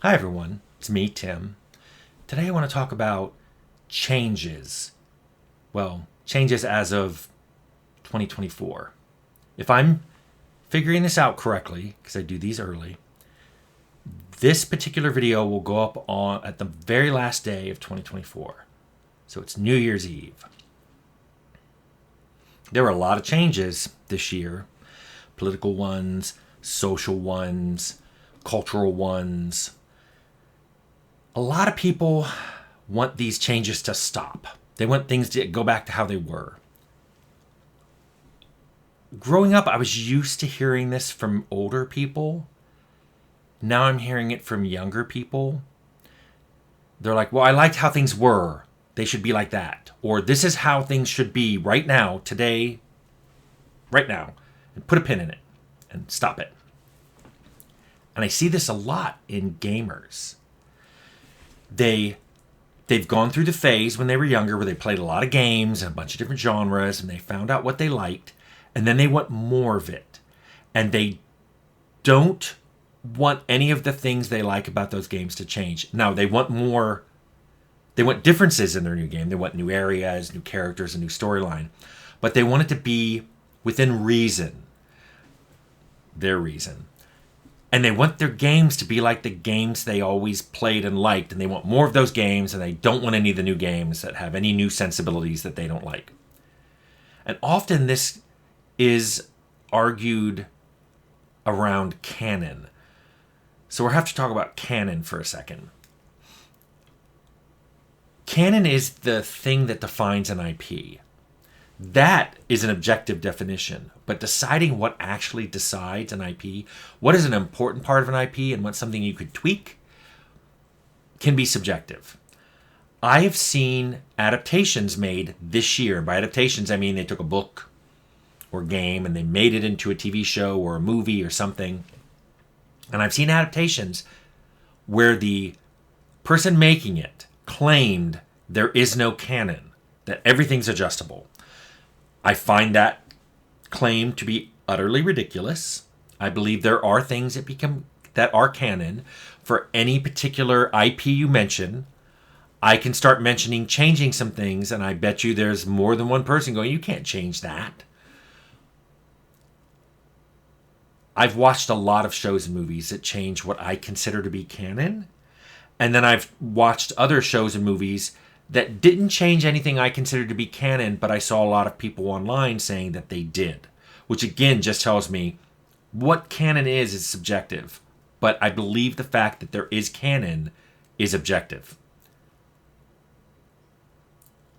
Hi everyone, it's me, Tim. Today I want to talk about changes. Well, changes as of 2024. If I'm figuring this out correctly, because I do these early, this particular video will go up on at the very last day of 2024. So it's New Year's Eve. There were a lot of changes this year. Political ones, social ones, cultural ones. A lot of people want these changes to stop. They want things to go back to how they were. Growing up, I was used to hearing this from older people. Now I'm hearing it from younger people. They're like, well, I liked how things were. They should be like that. Or this is how things should be right now, today, right now. And put a pin in it and stop it. And I see this a lot in gamers. They've gone through the phase when they were younger where they played a lot of games and a bunch of different genres and they found out what they liked, and then they want more of it. And they don't want any of the things they like about those games to change. No, they want more. They want differences in their new game. They want new areas, new characters, a new storyline. But they want it to be within reason. Their reason. And they want their games to be like the games they always played and liked. And they want more of those games, and they don't want any of the new games that have any new sensibilities that they don't like. And often this is argued around canon. So we'll have to talk about canon for a second. Canon is the thing that defines an IP. That is an objective definition, but deciding what actually decides an IP, what is an important part of an IP and what's something you could tweak, can be subjective. I have seen adaptations made this year. By adaptations, I mean they took a book or game and they made it into a TV show or a movie or something. And I've seen adaptations where the person making it claimed there is no canon, that everything's adjustable. I find that claim to be utterly ridiculous. I believe there are things that are canon for any particular IP you mention. I can start mentioning changing some things, and I bet you there's more than one person going, you can't change that. I've watched a lot of shows and movies that change what I consider to be canon. And then I've watched other shows and movies that didn't change anything I considered to be canon, but I saw a lot of people online saying that they did. Which again just tells me what canon is subjective. But I believe the fact that there is canon is objective.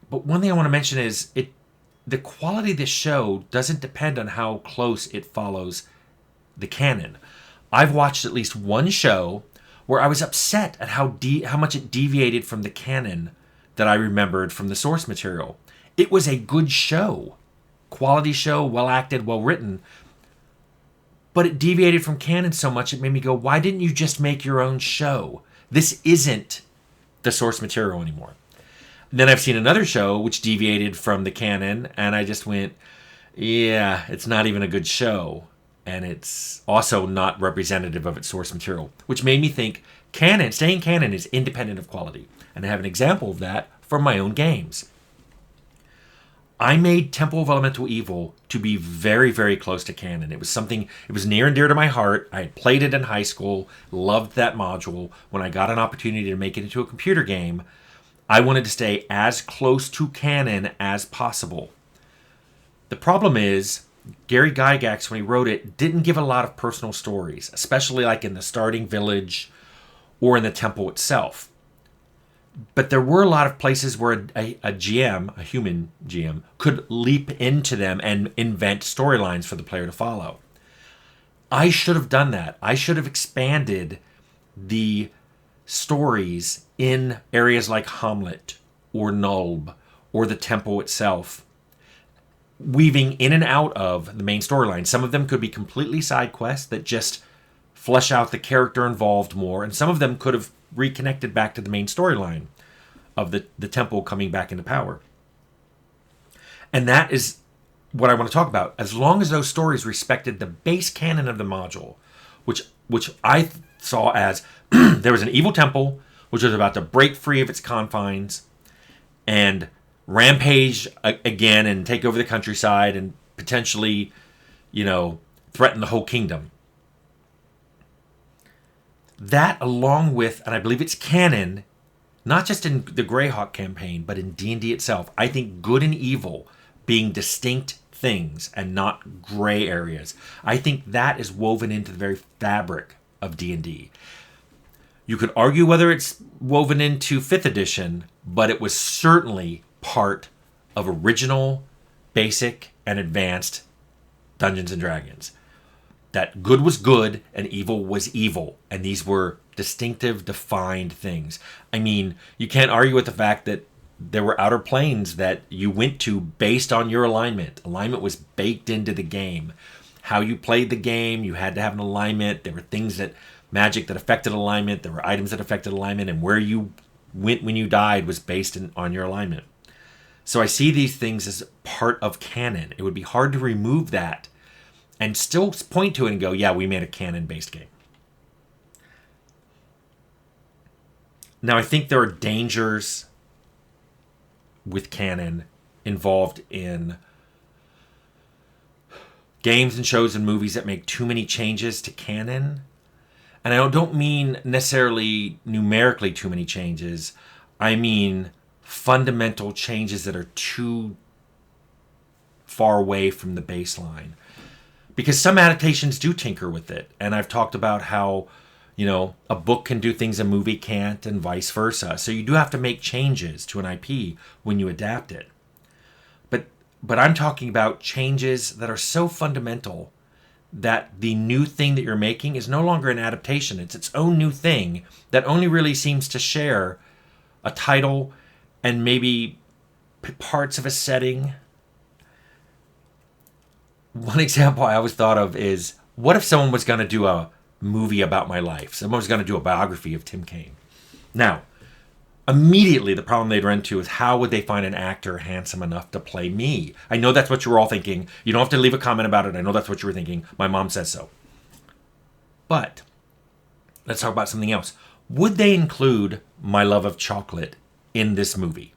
But one thing I want to mention is the quality of this show doesn't depend on how close it follows the canon. I've watched at least one show where I was upset at how much it deviated from the canon that I remembered from the source material. It was a good show. Quality show, well acted, well written. But it deviated from canon so much it made me go, why didn't you just make your own show? This isn't the source material anymore. Then I've seen another show which deviated from the canon, and I just went, yeah, it's not even a good show. And it's also not representative of its source material, which made me think staying canon is independent of quality. And I have an example of that from my own games. I made Temple of Elemental Evil to be very, very close to canon. It was near and dear to my heart. I had played it in high school, loved that module. When I got an opportunity to make it into a computer game, I wanted to stay as close to canon as possible. The problem is, Gary Gygax, when he wrote it, didn't give a lot of personal stories, especially like in the starting village or in the temple itself. But there were a lot of places where a GM, a human GM, could leap into them and invent storylines for the player to follow. I should have done that. I should have expanded the stories in areas like Hamlet or Nulb or the temple itself, weaving in and out of the main storyline. Some of them could be completely side quests that just flesh out the character involved more, and some of them could have reconnected back to the main storyline of the temple coming back into power. And that is what I want to talk about. As long as those stories respected the base canon of the module, which which I saw as there was an evil temple which was about to break free of its confines and rampage again and take over the countryside and potentially, threaten the whole kingdom. That, along with, and I believe it's canon, not just in the Greyhawk campaign, but in D&D itself, I think good and evil being distinct things and not gray areas. I think that is woven into the very fabric of D&D. You could argue whether it's woven into 5th edition, but it was certainly part of original, basic, and advanced Dungeons and Dragons. That good was good and evil was evil. And these were distinctive, defined things. I mean, you can't argue with the fact that there were outer planes that you went to based on your alignment. Alignment was baked into the game. How you played the game, you had to have an alignment. There were things magic that affected alignment. There were items that affected alignment. And where you went when you died was based on your alignment. So I see these things as part of canon. It would be hard to remove that and still point to it and go, yeah, we made a canon-based game. Now, I think there are dangers with canon involved in games and shows and movies that make too many changes to canon. And I don't mean necessarily numerically too many changes. I mean fundamental changes that are too far away from the baseline. Because some adaptations do tinker with it. And I've talked about how, a book can do things a movie can't and vice versa. So you do have to make changes to an IP when you adapt it. But I'm talking about changes that are so fundamental that the new thing that you're making is no longer an adaptation. It's its own new thing that only really seems to share a title and maybe parts of a setting. One example I always thought of is, what if someone was going to do a movie about my life? Someone was going to do a biography of Tim Kaine. Now, immediately the problem they'd run into is, how would they find an actor handsome enough to play me? I know that's what you were all thinking. You don't have to leave a comment about it. I know that's what you were thinking. My mom says so. But let's talk about something else. Would they include my love of chocolate in this movie?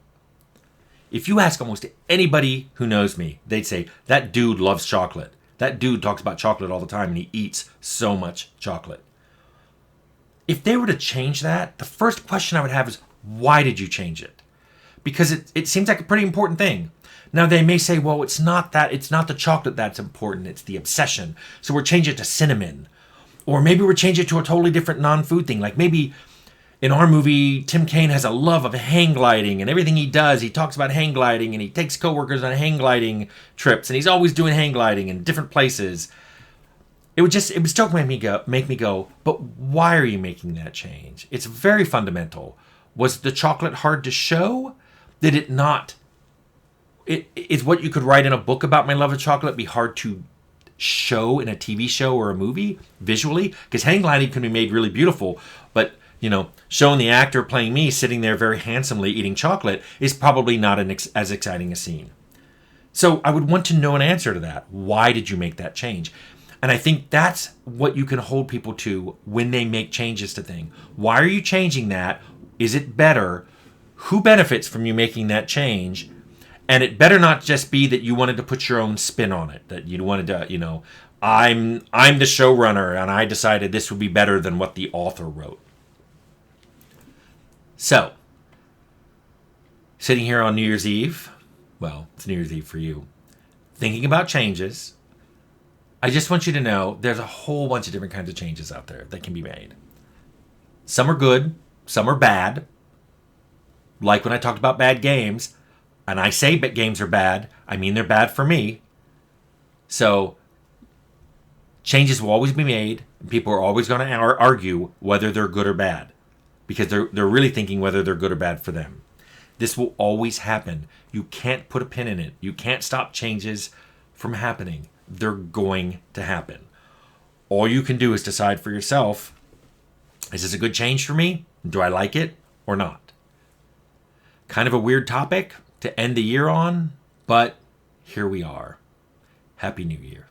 If you ask almost anybody who knows me, they'd say, that dude loves chocolate. That dude talks about chocolate all the time and he eats so much chocolate. If they were to change that, the first question I would have is, why did you change it? Because it seems like a pretty important thing. Now they may say, well, it's not the chocolate that's important, it's the obsession. So we're changing it to cinnamon. Or maybe we're changing it to a totally different non-food thing. Like maybe in our movie, Tim Kaine has a love of hang gliding, and everything he does, he talks about hang gliding, and he takes coworkers on hang gliding trips, and he's always doing hang gliding in different places. It would still make me go, but why are you making that change? It's very fundamental. Was the chocolate hard to show? Did it not? Is what you could write in a book about my love of chocolate be hard to show in a TV show or a movie visually? Because hang gliding can be made really beautiful, but showing the actor playing me sitting there very handsomely eating chocolate is probably not as exciting a scene. So I would want to know an answer to that. Why did you make that change? And I think that's what you can hold people to when they make changes to things. Why are you changing that? Is it better? Who benefits from you making that change? And it better not just be that you wanted to put your own spin on it, that you wanted to, I'm the showrunner and I decided this would be better than what the author wrote. So, sitting here on New Year's Eve, well, it's New Year's Eve for you, thinking about changes, I just want you to know there's a whole bunch of different kinds of changes out there that can be made. Some are good, some are bad. Like when I talked about bad games, and I say games are bad, I mean they're bad for me. So, changes will always be made, and people are always going to argue whether they're good or bad. Because they're really thinking whether they're good or bad for them. This will always happen. You can't put a pin in it. You can't stop changes from happening. They're going to happen. All you can do is decide for yourself, is this a good change for me? Do I like it or not? Kind of a weird topic to end the year on, but here we are. Happy New Year.